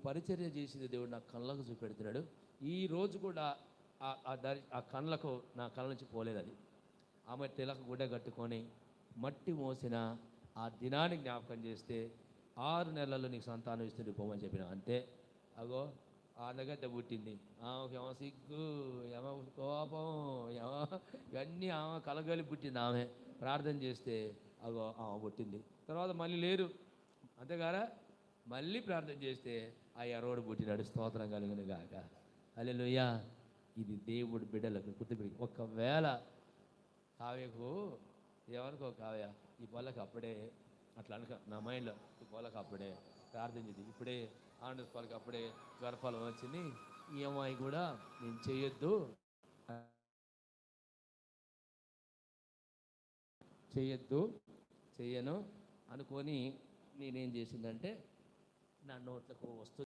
పరిచర్య చేసింది దేవుడు నా కళ్ళకు చూపెడుతున్నాడు. ఈ రోజు కూడా ఆ కళ్ళకు నా కళ్ళ నుంచి పోలేదు అది. ఆమె తెలకు గుడ్డ కట్టుకొని మట్టి మోసిన ఆ దినాన్ని జ్ఞాపకం చేస్తే 6 నెలల్లో నీకు సంతానం ఇస్తుంది పోమని చెప్పిన. అంతే, అగో ఆ దగ్గర పుట్టింది. ఆమెకు ఏమో సిగ్గు, ఏమో కోపం, ఏమో ఇవన్నీ ఆమె కలగలి పుట్టింది. ఆమె ప్రార్థన చేస్తే అగో ఆమె పుట్టింది. తర్వాత మళ్ళీ లేరు, అంతేగారా మళ్ళీ ప్రార్థన చేస్తే ఆ ఎర్రోడు పుట్టినాడు. స్తోత్రం కలుగును గాక. హల్లెలూయా. ఇది దేవుడు బిడ్డలకు గుర్తుపెట్టి. ఒకవేళ కావ్యకు ఏమనుకో, కావ్య ఈ పొలకు అప్పుడే అట్లా అనుక నా మైండ్లో, ఈ పొలకు అప్పుడే ప్రార్థించింది, ఇప్పుడే ఆంధ్ర పొలకు అప్పుడే గర్భఫలం వచ్చింది, ఈ అమ్మాయి కూడా నేను చేయొద్దు చెయ్యను అనుకొని నేనేం చేసిందంటే నా నోట్లకు వస్తుంది